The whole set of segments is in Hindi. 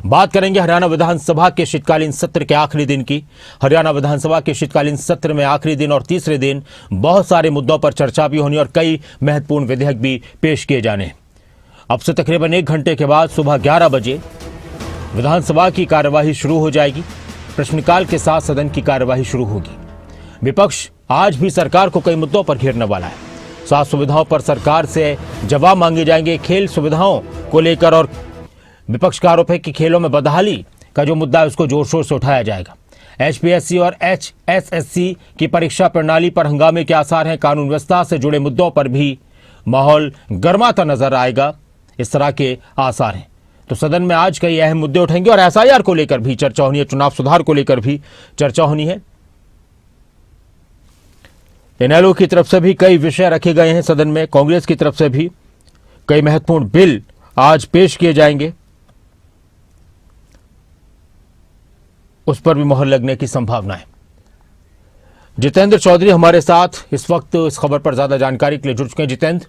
बात करेंगे हरियाणा विधानसभा के शीतकालीन सत्र के आखिरी दिन की। हरियाणा विधानसभा के शीतकालीन सत्र में आखिरी दिन और तीसरे दिन बहुत सारे मुद्दों पर चर्चा भी होनी और कई महत्वपूर्ण विधेयक भी पेश किए जाने। अब से तकरीबन 1 घंटे के बाद सुबह 11 बजे विधानसभा की कार्यवाही शुरू हो जाएगी। प्रश्नकाल के साथ सदन की कार्यवाही शुरू होगी। विपक्ष आज भी सरकार को कई मुद्दों पर घेरने वाला है। स्वास्थ्य सुविधाओं पर सरकार से जवाब मांगे जाएंगे, खेल सुविधाओं को लेकर, और विपक्ष का आरोप है कि खेलों में बदहाली का जो मुद्दा है उसको जोर शोर से उठाया जाएगा। HPSC और HSSC की परीक्षा प्रणाली पर हंगामे के आसार हैं। कानून व्यवस्था से जुड़े मुद्दों पर भी माहौल गर्माता नजर आएगा, इस तरह के आसार हैं। तो सदन में आज कई अहम मुद्दे उठेंगे और SIR को लेकर भी चर्चा होनी है, चुनाव सुधार को लेकर भी चर्चा होनी है। इनेलो की तरफ से भी कई विषय रखे गए हैं सदन में। कांग्रेस की तरफ से भी कई महत्वपूर्ण बिल आज पेश किए जाएंगे, उस पर भी मोहर लगने की संभावना है। जितेंद्र चौधरी हमारे साथ इस वक्त इस खबर पर ज्यादा जानकारी के लिए जुड़ चुके हैं। जितेंद्र,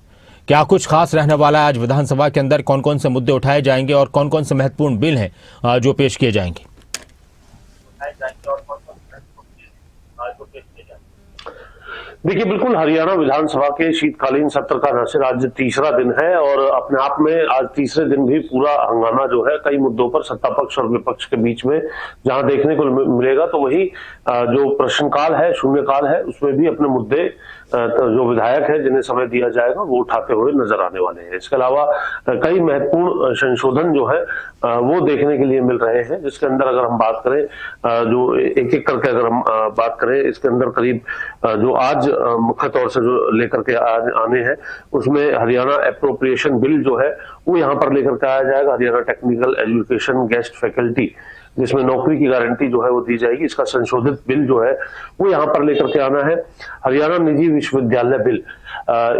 क्या कुछ खास रहने वाला है आज विधानसभा के अंदर? कौन कौन से मुद्दे उठाए जाएंगे और कौन कौन से महत्वपूर्ण बिल हैं जो पेश किए जाएंगे? देखिए, बिल्कुल हरियाणा विधानसभा के शीतकालीन सत्र का नशर आज तीसरा दिन है और अपने आप में आज तीसरे दिन भी पूरा हंगामा जो है कई मुद्दों पर सत्ता पक्ष और विपक्ष के बीच में जहां देखने को मिलेगा, तो वही जो प्रश्नकाल है, शून्यकाल है, उसमें भी अपने मुद्दे जो विधायक है जिन्हें समय दिया जाएगा वो उठाते हुए नजर आने वाले हैं। इसके अलावा कई महत्वपूर्ण संशोधन जो है वो देखने के लिए मिल रहे हैं, जिसके अंदर अगर हम बात करें, जो एक एक करके अगर हम बात करें, इसके अंदर करीब जो आज मुख्य तौर से जो लेकर के आने हैं, उसमें हरियाणा एप्रोप्रिएशन बिल जो है वो यहाँ पर लेकर के आया जाएगा। Haryana technical education guest faculty, जिसमें नौकरी की गारंटी जो है वो दी जाएगी, इसका संशोधित बिल जो है वो यहाँ पर लेकर के आना है। हरियाणा निजी विश्वविद्यालय बिल,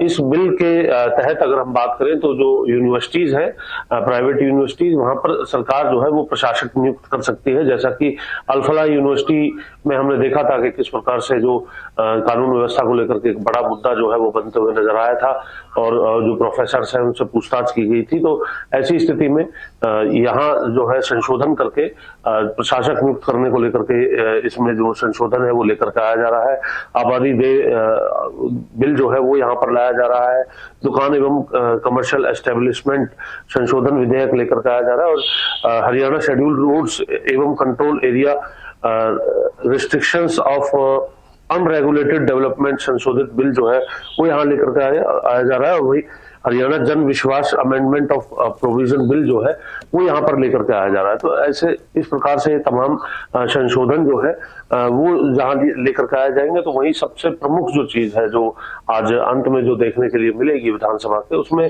इस बिल के तहत अगर हम बात करें तो जो यूनिवर्सिटीज है, प्राइवेट यूनिवर्सिटीज, वहां पर सरकार जो है वो प्रशासक नियुक्त कर सकती है। जैसा कि अल्फला यूनिवर्सिटी में हमने देखा था कि किस प्रकार से जो कानून व्यवस्था को लेकर के एक बड़ा मुद्दा जो है वो बनते हुए नजर आया था और जो प्रोफेसर है उनसे पूछताछ की गई थी। तो ऐसी स्थिति में यहाँ जो है संशोधन करके प्रशासक नियुक्त करने को लेकर के इसमें जो संशोधन है वो लेकर के आया जा रहा है। आबादी दे बिल जो है वो यहाँ पर लाया जा रहा है। दुकान एवं कमर्शियल एस्टेब्लिशमेंट संशोधन विधेयक लेकर के आया जा रहा है और हरियाणा शेड्यूल्ड रोड्स एवं control area restrictions of unregulated development संशोधित बिल जो है वो यहाँ लेकर के आया जा रहा है। और वही हरियाणा जन विश्वास अमेंडमेंट ऑफ प्रोविजन बिल जो है वो यहाँ पर लेकर के आया जा रहा है। तो ऐसे इस प्रकार से तमाम संशोधन जो है वो जहाँ लेकर के आए जाएंगे, तो वही सबसे प्रमुख जो चीज है जो आज अंत में जो देखने के लिए मिलेगी विधानसभा के, उसमें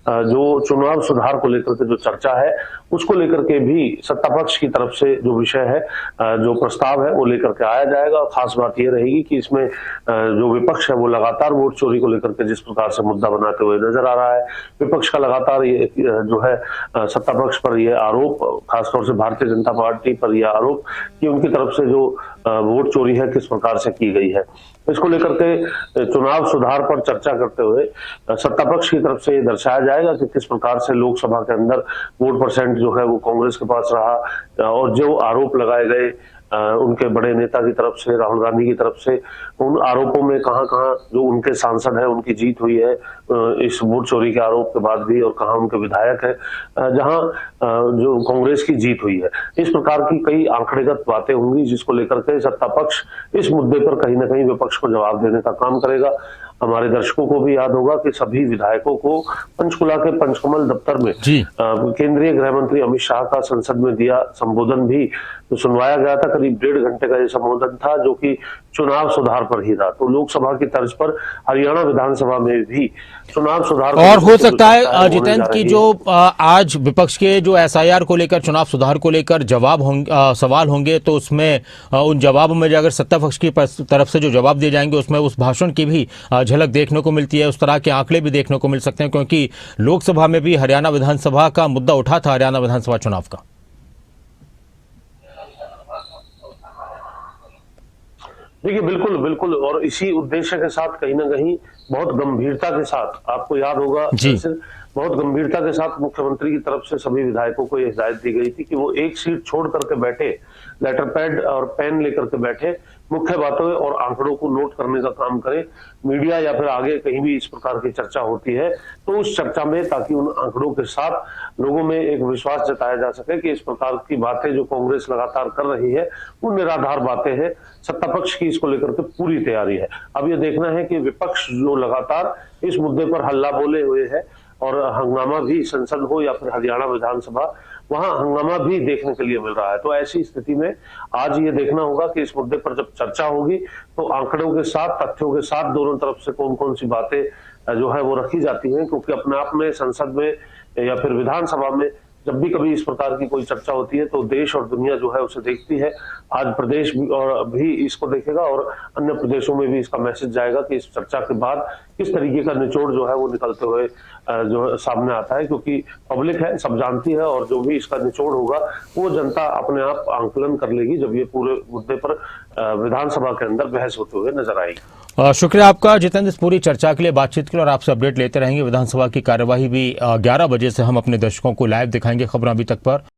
जो चुनाव सुधार को लेकर के जो चर्चा है उसको लेकर के भी सत्ता पक्ष की तरफ से जो विषय है, जो प्रस्ताव है वो लेकर के आया जाएगा। और खास बात यह रहेगी कि इसमें जो विपक्ष है वो लगातार वोट चोरी को लेकर के जिस प्रकार से मुद्दा बनाते हुए नजर आ रहा है, विपक्ष का लगातार ये जो है सत्ता पक्ष पर यह आरोप, खासतौर से भारतीय जनता पार्टी पर यह आरोप कि उनकी तरफ से जो वोट चोरी है किस प्रकार से की गई है, इसको लेकर के चुनाव सुधार पर चर्चा करते हुए सत्ता पक्ष की तरफ से दर्शाया जाएगा कि किस प्रकार से लोकसभा के अंदर वोट परसेंट जो है वो कांग्रेस के पास रहा और जो आरोप लगाए गए उनके बड़े नेता की तरफ से, राहुल गांधी की तरफ से, उन आरोपों में कहां कहां जो उनके सांसद है उनकी जीत हुई है इस वोट चोरी के आरोप के बाद भी, और कहां उनके विधायक है जहां जो कांग्रेस की जीत हुई है। इस प्रकार की कई आंकड़ेगत बातें होंगी जिसको लेकर के सत्ता पक्ष इस मुद्दे पर कहीं ना कहीं विपक्ष को जवाब देने का काम करेगा। हमारे दर्शकों को भी याद होगा कि सभी विधायकों को पंचकुला के पंचकमल दफ्तर में केंद्रीय गृह मंत्री अमित शाह का संसद में दिया संबोधन भी तो सुनवाया गया था। करीब 1.5 घंटे का ये संबोधन था जो कि चुनाव सुधार पर ही था। तो लोकसभा की तर्ज पर हरियाणा विधानसभा में भी चुनाव सुधार और हो सकता है जितेंद्र की जो आज विपक्ष के जो SIR को लेकर, चुनाव सुधार को लेकर जवाब होंगे, सवाल होंगे, तो उसमें उन जवाबों में अगर सत्ता पक्ष की तरफ से जो जवाब दिए जाएंगे उसमें उस भाषण की भी झलक देखने को मिलती है। उस तरह के आंकड़े भी देखने को मिल सकते हैं, क्योंकि लोकसभा में भी हरियाणा विधानसभा का मुद्दा उठा था, हरियाणा विधानसभा चुनाव का। देखिए बिल्कुल बिल्कुल, और इसी उद्देश्य के साथ कहीं ना कहीं बहुत गंभीरता के साथ, आपको याद होगा जी। दरअसल, बहुत गंभीरता के साथ मुख्यमंत्री की तरफ से सभी विधायकों को यह हिदायत दी गई थी कि वो एक सीट छोड़ करके बैठे, लेटर पैड और पेन लेकर के बैठे, मुख्य बातों और आंकड़ों को नोट करने का काम करें। मीडिया या फिर आगे कहीं भी इस प्रकार की चर्चा होती है तो उस चर्चा में, ताकि उन आंकड़ों के साथ लोगों में एक विश्वास जताया जा सके कि इस प्रकार की बातें जो कांग्रेस लगातार कर रही है वो निराधार बातें हैं। सत्ता पक्ष की इसको लेकर के पूरी तैयारी है। अब ये देखना है कि विपक्ष जो लगातार इस मुद्दे पर हल्ला बोले हुए है, और हंगामा भी संसद हो या फिर हरियाणा विधानसभा, वहां हंगामा भी देखने के लिए मिल रहा है। तो ऐसी स्थिति में आज ये देखना होगा कि इस मुद्दे पर जब चर्चा होगी तो आंकड़ों के साथ, तथ्यों के साथ दोनों तरफ से कौन कौन सी बातें जो है वो रखी जाती हैं, क्योंकि अपने आप में संसद में या फिर विधानसभा में जब भी कभी इस प्रकार की कोई चर्चा होती है तो देश और दुनिया जो है उसे देखती है। आज प्रदेश भी इसको देखेगा और अन्य प्रदेशों में भी इसका मैसेज जाएगा कि इस चर्चा के बाद किस तरीके का निचोड़ जो है वो निकलते हुए जो सामने आता है, क्योंकि पब्लिक है, सब जानती है, और जो भी इसका निचोड़ होगा वो जनता अपने आप आंकलन कर लेगी जब ये पूरे मुद्दे पर विधानसभा के अंदर बहस होते हुए नजर आएगी। शुक्रिया आपका जितेंद्र, इस पूरी चर्चा के लिए, बातचीत के लिए, और आपसे अपडेट लेते रहेंगे। विधानसभा की कार्यवाही भी 11 बजे से हम अपने दर्शकों को लाइव दिखाएंगे खबरों अभी तक पर।